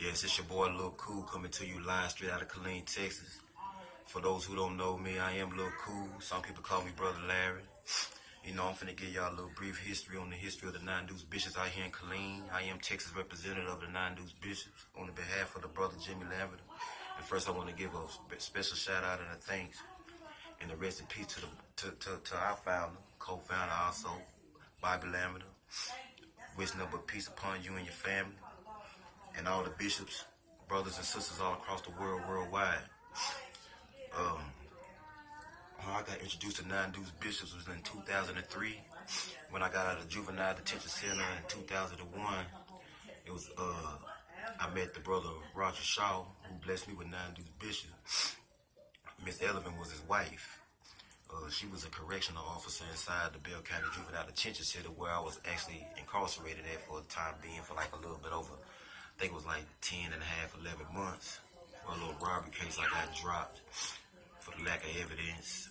Yes, it's your boy Lil Cool coming to you live straight out of Killeen, Texas. For those who don't know me, I am Lil Cool. Some people call me Brother Larry. You know, I'm finna give y'all a little brief history on the history of the Nine Deuce Bishops out here in Killeen. I am Texas representative of the Nine Deuce Bishops on the behalf of the brother Jimmy Lavender. And first I want to give a special shout out and a thanks and a rest in peace to our founder, co-founder also, Bobby Lavender. Wishing nothing but peace upon you and your family and all the bishops, brothers and sisters all across the world, worldwide. How I got introduced to Nine Deuce Bishops was in 2003. When I got out of the juvenile detention center in 2001, it was I met the brother Roger Shaw, who blessed me with Nine Deuce Bishops. Miss Elvin was his wife. She was a correctional officer inside the Bell County Juvenile Detention Center, where I was actually incarcerated at for the time being for like a little bit over, I think it was like 10 and a half, 11 months. For a little robbery case, I got dropped for the lack of evidence.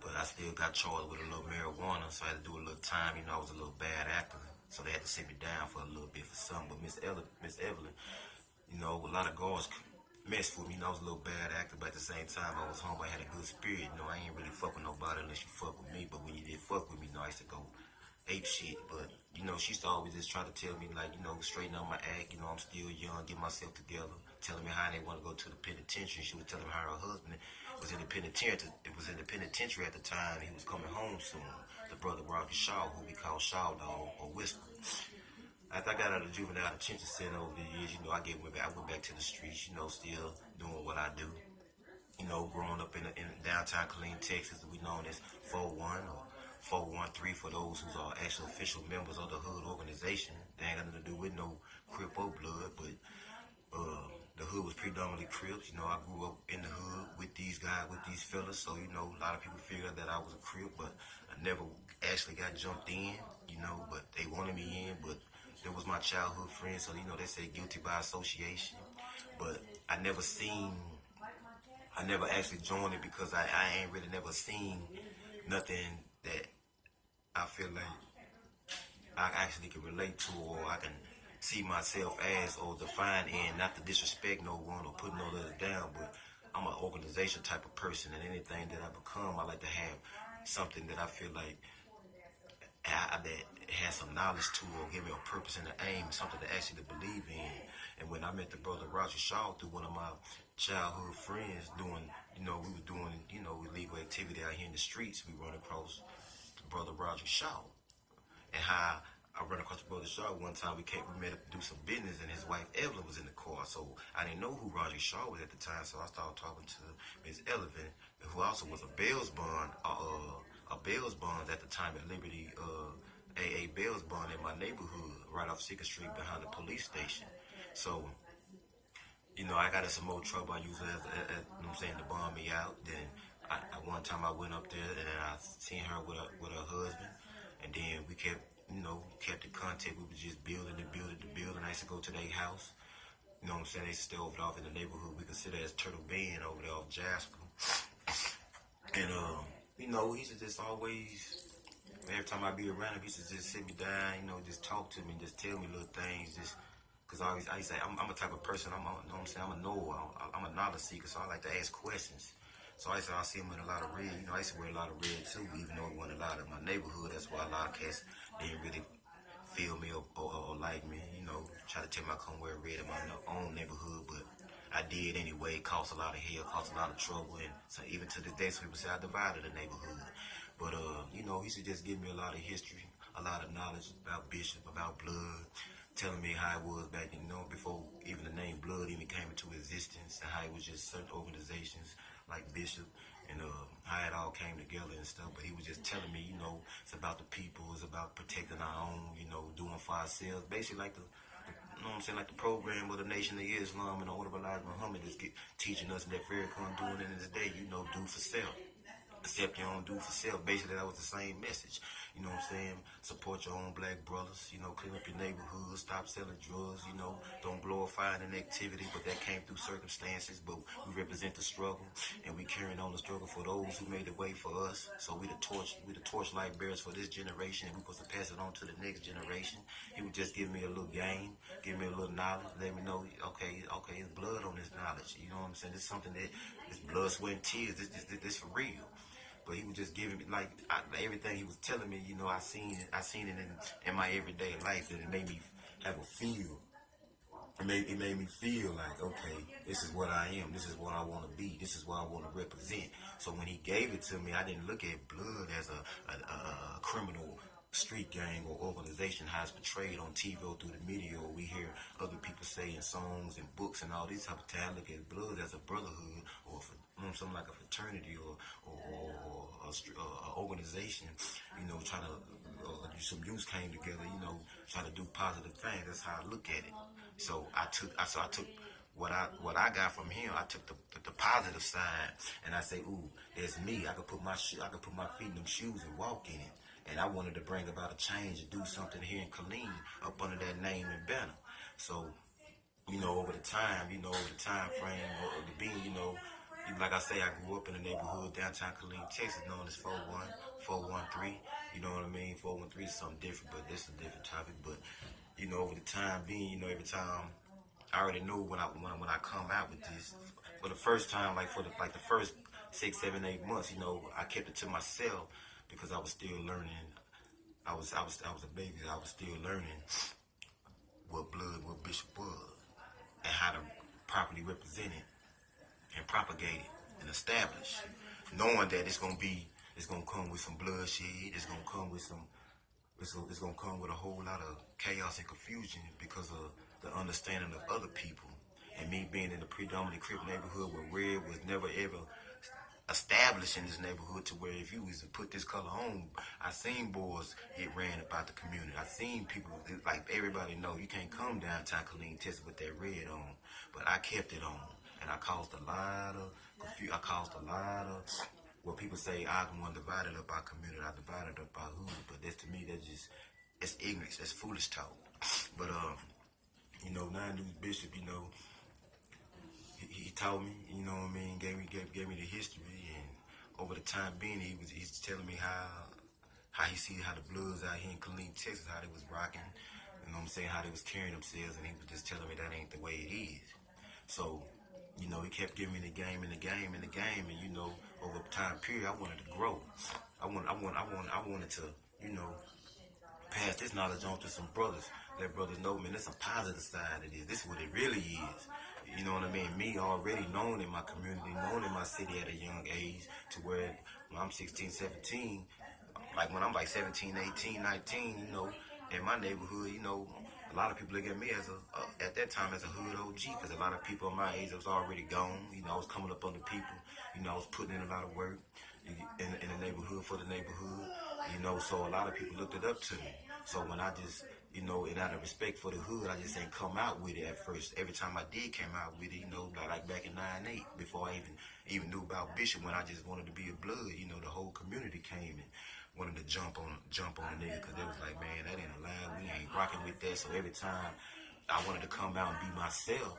But I still got charged with a little marijuana, so I had to do a little time. You know, I was a little bad actor, so they had to sit me down for a little bit for something. But Miss Evelyn, you know, a lot of guards messed with me. You know, I was a little bad actor, but at the same time, I was humble. I had a good spirit. You know, I ain't really fuck with nobody unless you fuck with me. But when you did fuck with me, you know, I used to go ape shit. But, you know, she used to always just try to tell me, like, you know, straighten up my act. You know, I'm still young, get myself together. Telling me how they want to go to the penitentiary. She was telling me how her husband was in the penitentiary. It was in the penitentiary at the time. He was coming home soon. The brother Roger Shaw, who we call Shaw Dog or Whisper. After I got out of the juvenile detention center over the years, you know, I went back to the streets. You know, still doing what I do. You know, growing up in downtown Killeen, Texas, we known as 4-1 or 413 for those who are actual official members of the hood organization. They ain't got nothing to do with no Crip or blood, but the hood was predominantly Crips. You know, I grew up in the hood with these guys, with these fellas. So, you know, a lot of people figured that I was a Crip, but I never actually got jumped in, you know, but they wanted me in. But it was my childhood friend, so, you know, they say guilty by association. But I never actually joined it because I ain't really never seen nothing that I feel like I actually can relate to, or I can see myself as or define in, not to disrespect no one or put no other down, but I'm an organization type of person, and anything that I become, I like to have something that I feel like that has some knowledge to, or give me a purpose and an aim, something to actually believe in. And when I met the brother Roger Shaw through one of my childhood friends doing, you know, we were doing, you know, illegal activity out here in the streets, we run across the brother Roger Shaw. And how I ran across the brother Shaw one time, we met up to do some business, and his wife Evelyn was in the car. So I didn't know who Roger Shaw was at the time, so I started talking to Miss Evelyn, who also was a bail bond at the time at Liberty, AA bail bond in my neighborhood, right off 2nd Street behind the police station. So, you know, I got in some more trouble. I used it as you know what I'm saying, to bond me out. Then one time I went up there, and then I seen her with her husband, and then we kept in contact. We was just building. I used to go to their house. You know what I'm saying? They used to stay over there off in the neighborhood we consider as Turtle Bend over there off Jasper. And you know, he used to just always, every time I be around him, he used to just sit me down, you know, just talk to me, just tell me little things, just, cause I used to say, I'm a type of person, you know what I'm saying, I'm a knower, I'm a knowledge seeker, so I like to ask questions. So I see him in a lot of red, you know, I used to wear a lot of red too, even though it wasn't a lot in my neighborhood. That's why a lot of cats didn't really feel me or like me, you know, try to tell me I couldn't wear red in my own neighborhood, but I did anyway. It caused a lot of hell, caused a lot of trouble, and so even to this day, some people say I divided the neighborhood. But you know, he used to just give me a lot of history, a lot of knowledge about Bishop, about blood, telling me how it was back then, you know, before even the name Blood even came into existence, and how it was just certain organizations like Bishop, and how it all came together and stuff. But he was just telling me, you know, it's about the people, it's about protecting our own, you know, doing for ourselves, basically like you know what I'm saying, like the program of the Nation of Islam and the Order of Elijah Muhammad is teaching us that very doing it in this day, you know, do for self. Accept your own do for self. Basically, that was the same message. You know what I'm saying? Support your own black brothers. You know, clean up your neighborhood. Stop selling drugs. You know, don't glorify an activity, but that came through circumstances. But we represent the struggle, and we carrying on the struggle for those who made the way for us. So we the torchlight bearers for this generation, and we supposed to pass it on to the next generation. He would just give me a little game, give me a little knowledge, let me know, okay, it's blood on this knowledge. You know what I'm saying? It's something that it's blood, sweat, and tears. This for real. But he was just giving me everything he was telling me. You know, I seen it in my everyday life, and it made me have a feel. It made me feel like, okay, this is what I am. This is what I want to be. This is what I want to represent. So when he gave it to me, I didn't look at blood as a criminal street gang or organization how it's portrayed on TV or through the media, or we hear other people say in songs and books and all these type of things. I look at blood as a brotherhood or something like a fraternity or a organization, you know, trying to some youth came together, you know, trying to do positive things. That's how I look at it. So I took what I got from him. I took the positive side, and I say, ooh, there's me. I could put my feet in them shoes and walk in it. And I wanted to bring about a change and do something here in Killeen up under that name and banner. So, you know, over the time frame, or the being, you know, like I say, I grew up in a neighborhood downtown Killeen, Texas, known as 413. You know what I mean? 413 is something different, but that's a different topic. But, you know, over the time being, you know, every time I already knew when I come out with this, for the first time, like the first 6, 7, 8 months, you know, I kept it to myself because I was still learning. I was a baby. I was still learning what Bishop was, and how to properly represent it and propagate it and establish, knowing that it's gonna come with some bloodshed. It's gonna come with a whole lot of chaos and confusion because of the understanding of other people. And me being in the predominantly Crip neighborhood where red was never ever established in this neighborhood, to where if you was to put this color on, I seen boys get ran about the community. I seen people, like everybody know, you can't come downtown Killeen, Texas with that red on, but I kept it on, and I caused a lot of confusion. I caused a lot of what people say, I the one divided up our community, I divided up our hood, but that's, to me, that's ignorance, that's foolish talk. But you know, Nine-News Bishop, you know, he taught me, you know what I mean, gave me the history, and over the time being, he's telling me how he see how the Bloods out here in Killeen, Texas, how they was rocking, you know what I'm saying, how they was carrying themselves, and he was just telling me that ain't the way it is. So, you know, he kept giving me the game, and you know, over a time period, I wanted to grow. I wanted to, you know, pass this knowledge on to some brothers. Let brothers know, man, there's a positive side of this. This is what it really is. You know what I mean? Me already known in my community, known in my city at a young age, to where when I'm 16, 17, like when I'm like 17, 18, 19, you know, in my neighborhood, you know, a lot of people look at me as at that time as a hood OG, because a lot of people of my age was already gone. You know, I was coming up on the people. You know, I was putting in a lot of work in the neighborhood for the neighborhood. You know, so a lot of people looked it up to me. So when I just, you know, and out of respect for the hood, I just ain't come out with it at first. Every time I did came out with it, you know, like back in 9/8, before I even knew about Bishop, when I just wanted to be a blood, you know, the whole community came and wanted to jump on the nigga, because they was like, man, that ain't allowed, we ain't rocking with that. So every time I wanted to come out and be myself,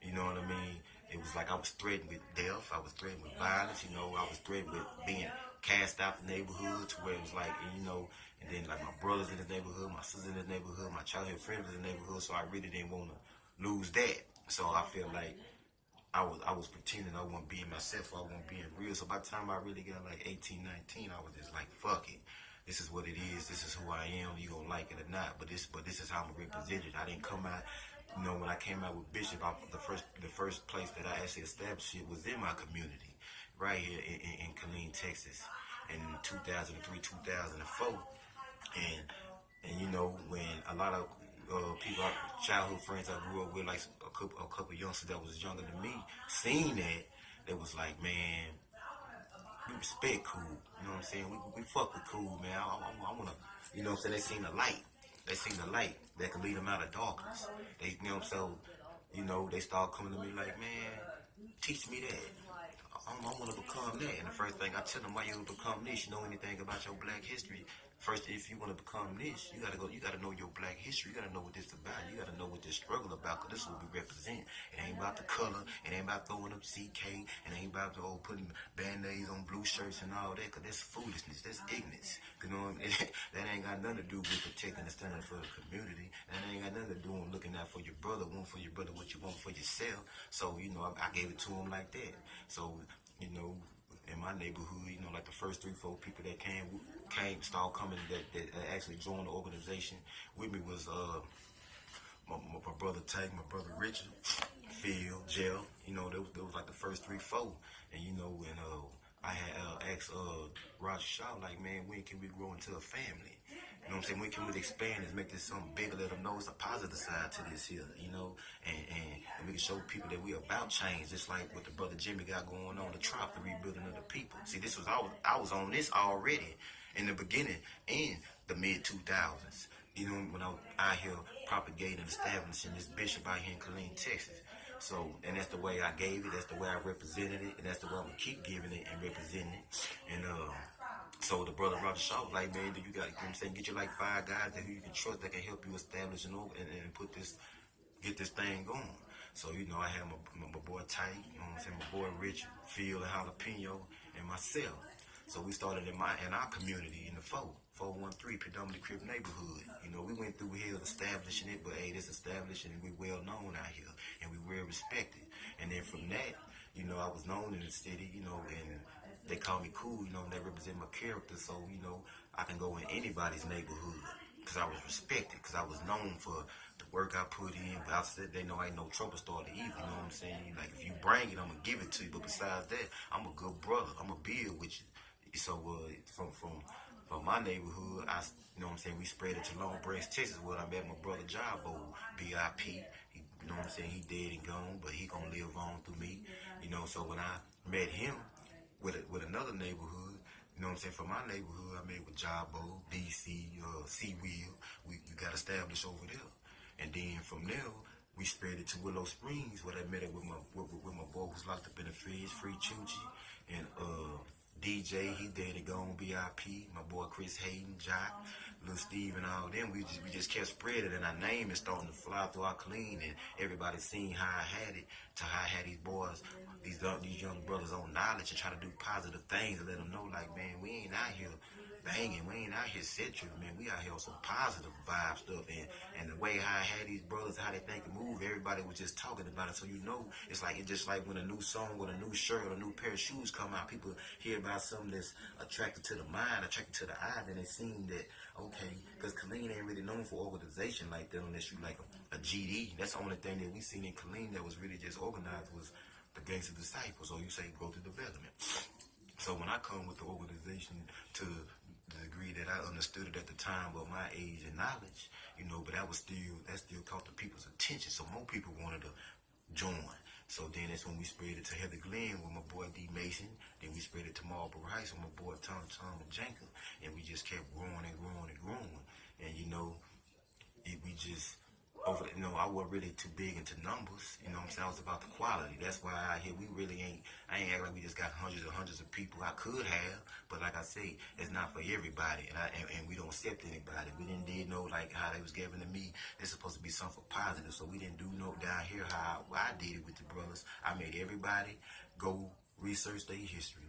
you know what I mean, it was like I was threatened with death, I was threatened with violence, you know, I was threatened with being cast out the neighborhood, to where it was like, you know, and then like my brothers in the neighborhood, my sisters in the neighborhood, my childhood friends in the neighborhood, so I really didn't want to lose that. So I feel like I was pretending I wasn't being myself, I wasn't being real. So by the time I really got like 18, 19, I was just like, fuck it. This is what it is. This is who I am. You gonna like it or not? But this is how I'm represented. I didn't come out. You know, when I came out with Bishop, the first place that I actually established it was in my community, right here in Killeen, Texas, in 2003, 2004, and you know, when a lot of people, childhood friends I grew up with, like a couple youngsters that was younger than me, seen that, they was like, man, we respect KOOL. You know what I'm saying? We fuck with KOOL, man. I wanna, you know what I'm saying? They seen the light. They seen the light that can lead them out of darkness. They, you know, so, you know, they start coming to me like, man, teach me that. I want to become that. And the first thing I tell them, why you become this? You know anything about your black history? First, if you want to become this, you gotta go. You gotta know your black history. You gotta know what this about. You gotta know what this struggle about. Cause this is what we represent. It ain't about the color. It ain't about throwing up CK. It ain't about putting band-aids on blue shirts and all that. Cause that's foolishness. That's ignorance. You know what I mean? That ain't got nothing to do with protecting and standing for the community. That ain't got nothing to do with looking out for your brother. Want for your brother what you want for yourself. So I gave it to him like that. So in my neighborhood, like the first 3-4 people that started coming that actually joined the organization with me was my brother Tank, my brother Richard, Phil, Jell. There was like the first 3-4, and I had asked Roger Shaw, like, man, when can we grow into a family? You know what I'm saying? When can we expand and make this something bigger? Let them know it's a positive side to this here, and we can show people that we about change, just like what the brother Jimmy got going on, the Trop, the rebuilding of the people. See, I was on this already in the beginning, in the mid 2000s. When I was out here propagating and establishing this bishop out here in Killeen, Texas. So, and that's the way I gave it, that's the way I represented it, and that's the way I'm gonna keep giving it and representing it. And so the brother Roger Shaw was like, man, you got, get you like 5 guys that who you can trust that can help you establish and get this thing going. So, I had my boy Ty, my boy Rich, Phil, and Jalapeno, and myself. So we started in our community in the 413 predominantly Crip neighborhood. We went through hell establishing it, but hey, this establishing, and we well known out here, and we well respected. And then from that, I was known in the city, and they call me KOOL, they represent my character, so, I can go in anybody's neighborhood, because I was respected, because I was known for the work I put in, but I said they know I ain't no trouble starter either, you know what I'm saying? Like, if you bring it, I'm going to give it to you, but besides that, I'm a good brother, I'm going to build with you. So, from my neighborhood, we spread it to Long Branch, Texas, where I met my brother Jabo, BIP. He dead and gone, but he gonna live on through me. So when I met him with another neighborhood, from my neighborhood, I met with Jabo, DC, C-Wheel. We got established over there. And then from there, we spread it to Willow Springs, where I met it with my boy who's locked up in the fridge, Free Chuchi, and DJ, he dead and gone, BIP, my boy Chris Hayden, Jock, Lil Steve, and all them. We just kept spreading, and our name is starting to fly through our Killeen, and everybody seen how I had it, to how I had these boys, these young brothers on knowledge, and try to do positive things and let them know, like, man, we ain't out here banging, we ain't out here central, man, we out here on some positive vibe stuff, and the way how I had these brothers, how they think and move, everybody was just talking about it, so it's just like when a new song or a new shirt or a new pair of shoes come out, people hear about something that's attracted to the mind, attracted to the eye, then they seen that, okay, because Killeen ain't really known for organization like that unless you like a GD. That's the only thing that we seen in Killeen that was really just organized was the Gangster Disciples, or you say growth and development. So when I come with the organization to the degree that I understood it at the time of my age and knowledge, but that still caught the people's attention. So more people wanted to join. So then that's when we spread it to Heather Glen with my boy D Mason. Then we spread it to Marlboro Heights with my boy Tom and Janka. And we just kept growing and growing and growing. And we just I wasn't really too big into numbers. I was about the quality. That's why out here I ain't act like we just got hundreds and hundreds of people. I could have, but like I say, it's not for everybody, and we don't accept anybody. We did know like how they was giving to me. It's supposed to be something positive, so we didn't do no down here how I did it with the brothers. I made everybody go research their history.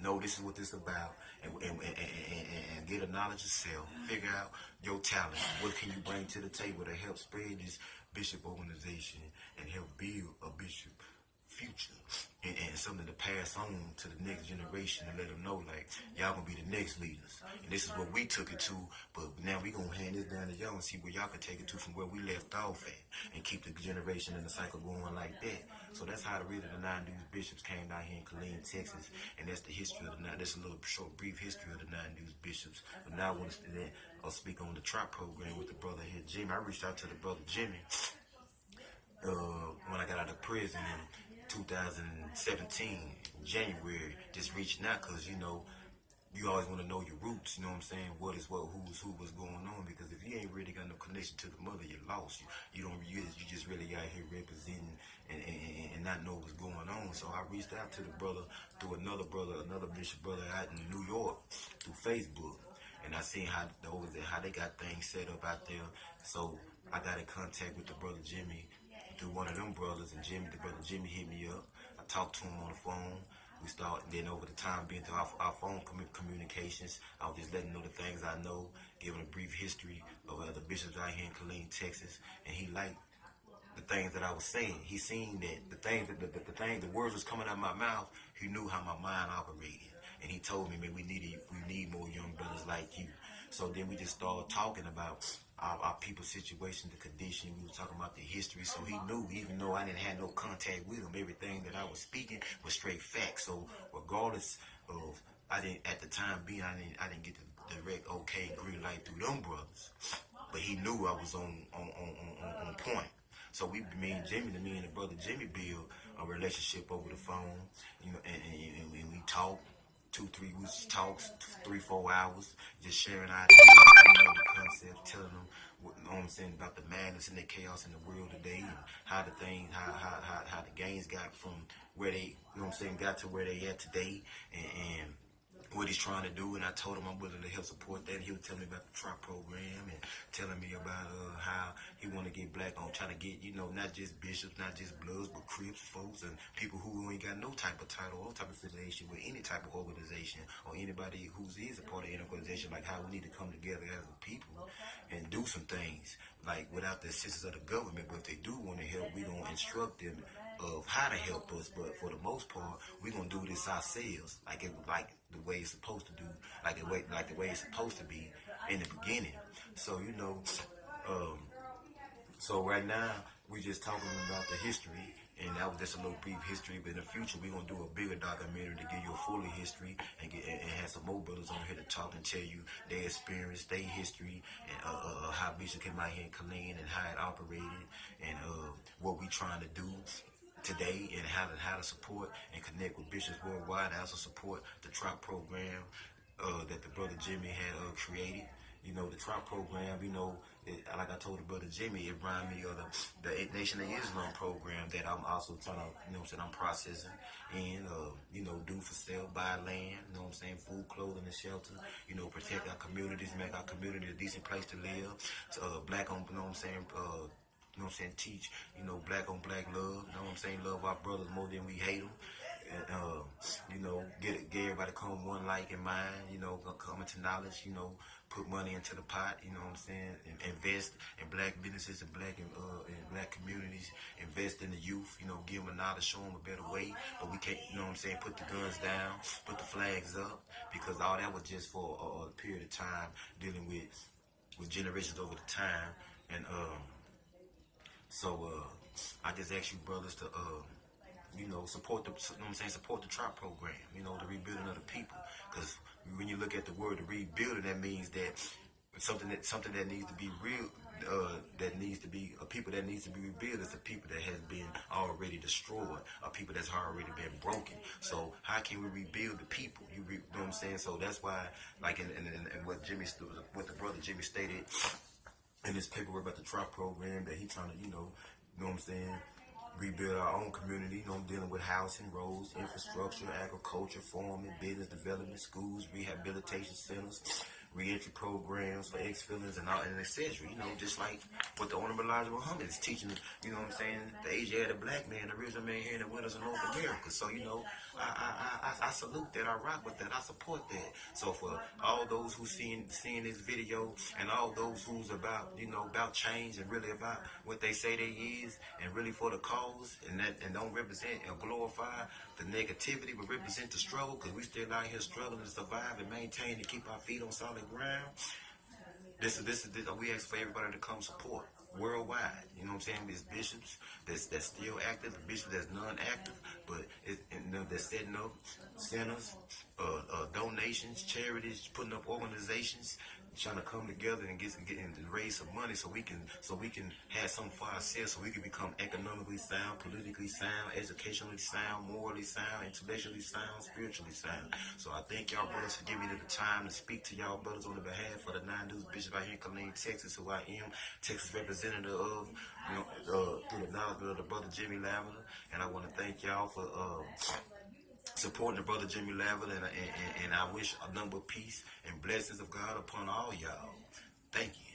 Know this is what this is about, and get a knowledge of self. Figure out your talent. What can you bring to the table to help spread this bishop organization and help build a bishop future and something to pass on to the next generation and let them know like y'all gonna be the next leaders. And this is what we took it to, but now we gonna hand this down to y'all and see where y'all can take it to from where we left off at and keep the generation and the cycle going like that. So that's how the reason the 9 News Bishops came down here in Killeen, Texas, and that's the history of the 9. That's a little short, brief history of the 9 News Bishops. But now I want to speak on the Trop program with the brother here, Jimmy. I reached out to the brother Jimmy when I got out of prison in 2017, January, just reaching out because, you always want to know your roots, you know what I'm saying? What is what, who's who, what's going on? Because if you ain't really got no connection to the mother, you're lost. You just really out here representing and not know what's going on. So I reached out to the brother through another bishop brother out in New York through Facebook, and I seen how they got things set up out there. So I got in contact with the brother Jimmy through one of them brothers, and the brother Jimmy hit me up. I talked to him on the phone. We start, then over the time being through our phone communications, I was just letting him know the things I know, giving a brief history of the bishops out here in Killeen, Texas, and he liked the things that I was saying. He seen that the words was coming out of my mouth. He knew how my mind operated, and he told me, man, we need more young brothers like you. So then we just started talking about our people's situation, the condition. We were talking about the history. So he knew, even though I didn't have no contact with him, everything that I was speaking was straight facts. So regardless of, I didn't get the direct okay green light through them brothers, but he knew I was on point. So me and the brother Jimmy build a relationship over the phone, and we talk 3-4 hours, just sharing ideas, the concepts, telling them what I'm saying about the madness and the chaos in the world today, and how the gangs got from where they, got to where they at today, and what he's trying to do. And I told him I'm willing to help support that. He was telling me about the TROP program and telling me about how he want to get black on, trying to get, not just bishops, not just bloods, but Crips folks and people who ain't got no type of title or type of affiliation with any type of organization, or anybody who is a part of any organization, like how we need to come together as a people and do some things, like without the assistance of the government. But if they do want to help, we gonna instruct them of how to help us. But for the most part, we gonna do this ourselves, like the way it's supposed to do, like the way it's supposed to be in the beginning. So so right now we just talking about the history, and that was just a little brief history. But in the future, we're gonna do a bigger documentary to give you a fuller history and have some more brothers on here to talk and tell you their experience, their history, and how Bishop came out here in Killeen and how it operated, and what we trying to do today, and how to support and connect with bishops worldwide, and also support the TROP program that the brother Jimmy had created. The TROP program, like I told the brother Jimmy, it reminded me of the Nation of Islam program that I'm also trying to, I'm processing and, do for sale, buy land, food, clothing, and shelter, protect our communities, make our community a decent place to live, black on, teach, black on black love, love our brothers more than we hate them. And, get everybody come one like in mind, come into knowledge, put money into the pot, and invest in black businesses and black communities, invest in the youth, give them a knowledge, show them a better way. But we can't, put the guns down, put the flags up, because all that was just for a period of time, dealing with generations over the time. And I just ask you brothers to support support the TROP program, the rebuilding of the people. Because when you look at the word, the rebuilding, that means that something that needs to be real, that needs to be a people that needs to be rebuilt is the people that has been already destroyed, a people that's already been broken. So how can we rebuild the people? You know what I'm saying? So that's why, like in what the brother Jimmy stated in his paperwork about the TROP program, that he trying to, rebuild our own community, dealing with housing, roads, infrastructure, agriculture, farming, business development, schools, rehabilitation centers, reentry programs for ex-felons and etc. Just like what the Honorable Elijah Muhammad is teaching, the Asiatic black man, the original man here in the winters of North America. So, I salute that, I rock with that, I support that. So for all those who seeing this video, and all those who's about, about change and really about what they say they is, and really for the cause, and don't represent or glorify the negativity, but represent the struggle, because we still out here struggling to survive and maintain, to keep our feet on solid ground. This we ask for everybody to come support worldwide. There's bishops that's still active, bishops that's non-active, but they're setting up centers, donations, charities, putting up organizations, trying to come together and get and raise some money so we can have something for ourselves, so we can become economically sound, politically sound, educationally sound, morally sound, intellectually sound, spiritually sound. So I thank y'all brothers for giving me the time to speak to y'all brothers on the behalf of the 9 News Bishop out here in Killeen, Texas, who I am, Texas representative of, through the acknowledgement of the brother Jimmy Lavender. And I want to thank y'all for supporting the brother Jimmy Lavender, and I wish a number of peace and blessings of God upon all y'all. Thank you.